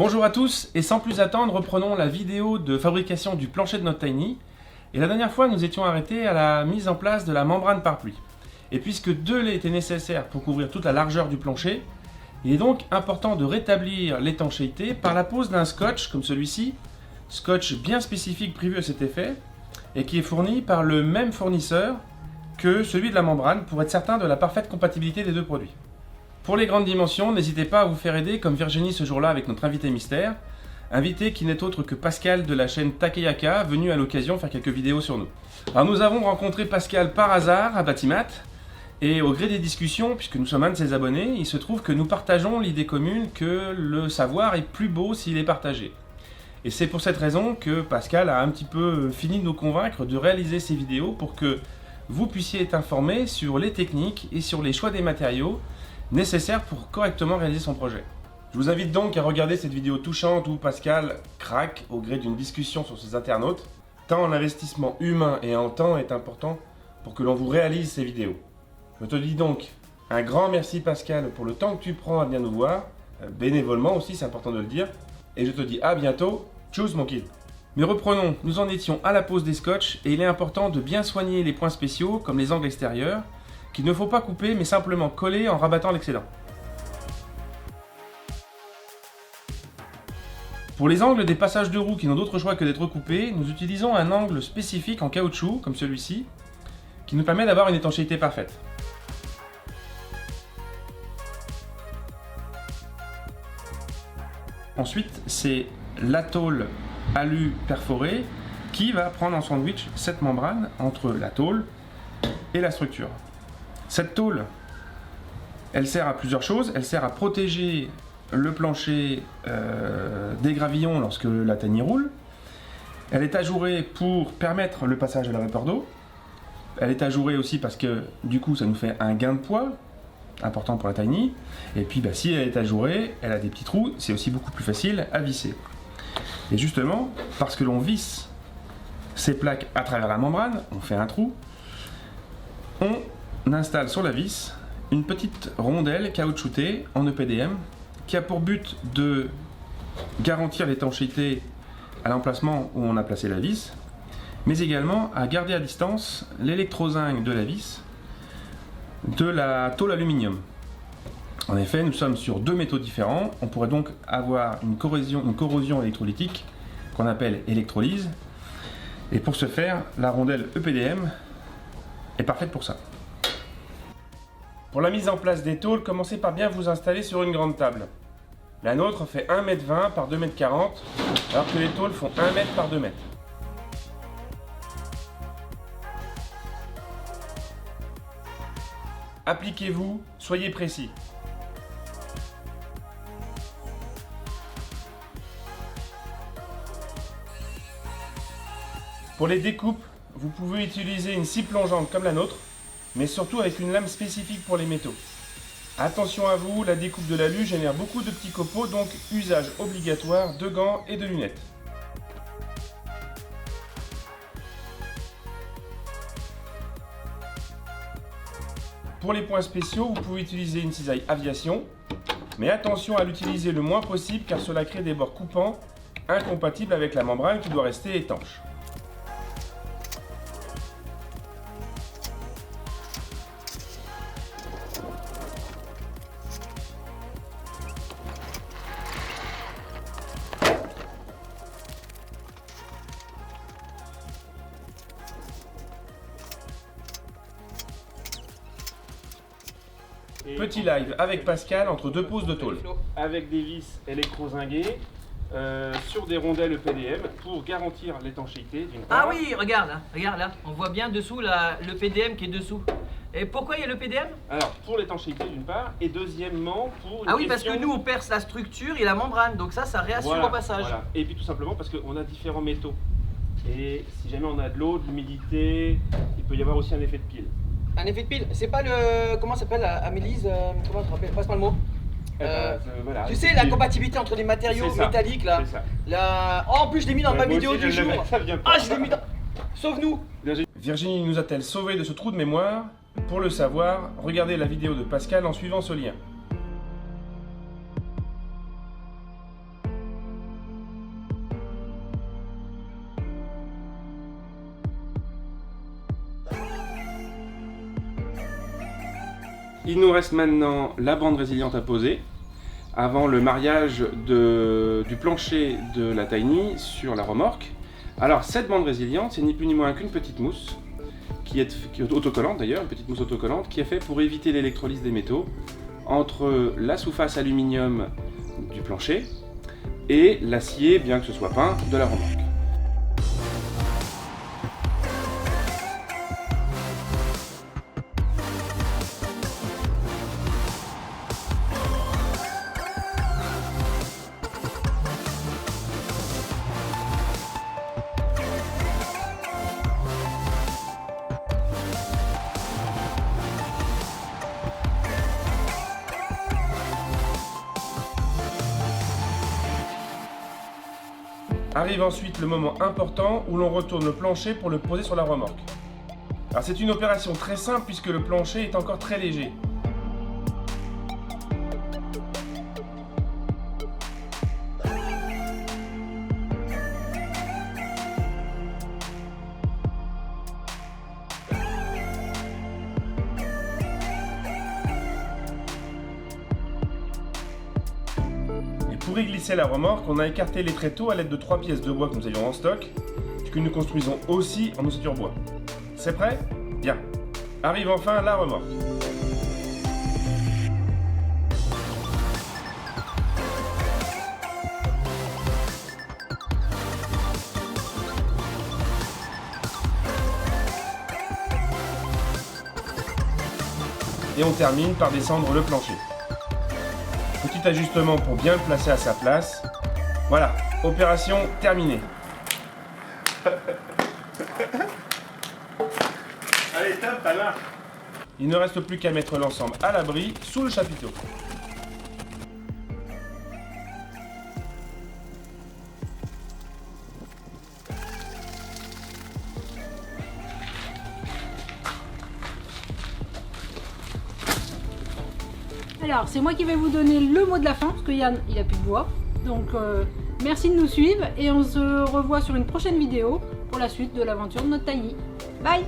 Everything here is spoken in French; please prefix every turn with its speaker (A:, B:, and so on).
A: Bonjour à tous, et sans plus attendre, reprenons la vidéo de fabrication du plancher de notre Tiny. Et la dernière fois, nous étions arrêtés à la mise en place de la membrane pare-pluie. Et puisque 2 laits étaient nécessaires pour couvrir toute la largeur du plancher, il est donc important de rétablir l'étanchéité par la pose d'un scotch comme celui-ci, scotch bien spécifique prévu à cet effet, et qui est fourni par le même fournisseur que celui de la membrane pour être certain de la parfaite compatibilité des deux produits. Pour les grandes dimensions, n'hésitez pas à vous faire aider comme Virginie ce jour-là avec notre invité mystère, invité qui n'est autre que Pascal de la chaîne Takeyaka, venu à l'occasion faire quelques vidéos sur nous. Alors nous avons rencontré Pascal par hasard à Batimat, et au gré des discussions, puisque nous sommes un de ses abonnés, il se trouve que nous partageons l'idée commune que le savoir est plus beau s'il est partagé. Et c'est pour cette raison que Pascal a un petit peu fini de nous convaincre de réaliser ces vidéos pour que vous puissiez être informés sur les techniques et sur les choix des matériaux nécessaire pour correctement réaliser son projet. Je vous invite donc à regarder cette vidéo touchante où Pascal craque au gré d'une discussion sur ses internautes, tant l'investissement humain et en temps est important pour que l'on vous réalise ces vidéos. Je te dis donc un grand merci Pascal pour le temps que tu prends à venir nous voir, bénévolement aussi, c'est important de le dire, et je te dis à bientôt, tchuss mon kid. Mais reprenons, nous en étions à la pose des scotch et il est important de bien soigner les points spéciaux comme les angles extérieurs, qu'il ne faut pas couper mais simplement coller en rabattant l'excédent. Pour les angles des passages de roues qui n'ont d'autre choix que d'être coupés, nous utilisons un angle spécifique en caoutchouc, comme celui-ci, qui nous permet d'avoir une étanchéité parfaite. Ensuite, c'est la tôle alu perforée qui va prendre en sandwich cette membrane entre la tôle et la structure. Cette tôle, elle sert à plusieurs choses. Elle sert à protéger le plancher des gravillons lorsque la Tiny roule. Elle est ajourée pour permettre le passage de la vapeur d'eau. Elle est ajourée aussi parce que du coup ça nous fait un gain de poids important pour la Tiny. Et puis si elle est ajourée, elle a des petits trous, c'est aussi beaucoup plus facile à visser. Et justement, parce que l'on visse ces plaques à travers la membrane, on fait un trou, on installe sur la vis une petite rondelle caoutchoutée en EPDM qui a pour but de garantir l'étanchéité à l'emplacement où on a placé la vis, mais également à garder à distance l'électrozinc de la vis de la tôle aluminium. En effet, nous sommes sur 2 métaux différents, on pourrait donc avoir une corrosion électrolytique qu'on appelle électrolyse, et pour ce faire, la rondelle EPDM est parfaite pour ça. Pour la mise en place des tôles, commencez par bien vous installer sur une grande table. La nôtre fait 1,20 m par 2,40 m, alors que les tôles font 1 m par 2 m. Appliquez-vous, soyez précis. Pour les découpes, vous pouvez utiliser une scie plongeante comme la nôtre, mais surtout avec une lame spécifique pour les métaux. Attention à vous, la découpe de l'alu génère beaucoup de petits copeaux, donc usage obligatoire de gants et de lunettes. Pour les points spéciaux, vous pouvez utiliser une cisaille aviation, mais attention à l'utiliser le moins possible car cela crée des bords coupants incompatibles avec la membrane qui doit rester étanche. Petit live avec Pascal entre 2 poses de tôle. Avec des vis électrozinguées sur des rondelles EPDM pour garantir l'étanchéité d'une part.
B: Ah oui, regarde là, on voit bien dessous le PDM qui est dessous. Et pourquoi il y a le PDM?
A: Alors, pour l'étanchéité d'une part, et deuxièmement pour une
B: Ah oui,
A: question...
B: parce que nous on perce la structure et la membrane, donc ça réassure au passage.
A: Voilà. Et puis tout simplement parce qu'on a différents métaux. Et si jamais on a de l'eau, de l'humidité, il peut y avoir aussi un effet de pile.
B: Un effet de pile, c'est pas le... Comment ça s'appelle, Amélise, comment tu te rappelles? Passe-moi le mot.
A: Voilà,
B: tu sais, la compatibilité entre les matériaux métalliques là.
A: C'est ça.
B: Oh, en plus je l'ai mis dans ma vidéo du jour. Ah, je l'ai mis dans... Sauve-nous.
A: Virginie nous a-t-elle sauvé de ce trou de mémoire? Pour le savoir, regardez la vidéo de Pascal en suivant ce lien. Il nous reste maintenant la bande résiliente à poser avant le mariage du plancher de la Tiny sur la remorque. Alors cette bande résiliente, c'est ni plus ni moins qu'une petite mousse qui est autocollante d'ailleurs, une petite mousse autocollante qui est faite pour éviter l'électrolyse des métaux entre la sous-face aluminium du plancher et l'acier, bien que ce soit peint, de la remorque. Arrive ensuite le moment important où l'on retourne le plancher pour le poser sur la remorque. Alors c'est une opération très simple puisque le plancher est encore très léger. Pour y glisser la remorque, on a écarté les tréteaux à l'aide de 3 pièces de bois que nous avions en stock, que nous construisons aussi en ossature bois. C'est prêt? Bien. Arrive enfin la remorque. Et on termine par descendre le plancher. Petit ajustement pour bien le placer à sa place. Voilà, opération terminée. Allez, tape, ça marche. Il ne reste plus qu'à mettre l'ensemble à l'abri sous le chapiteau.
C: Alors, c'est moi qui vais vous donner le mot de la fin, parce que Yann, il a plus de voix. Donc, merci de nous suivre et on se revoit sur une prochaine vidéo pour la suite de l'aventure de notre Tiny. Bye!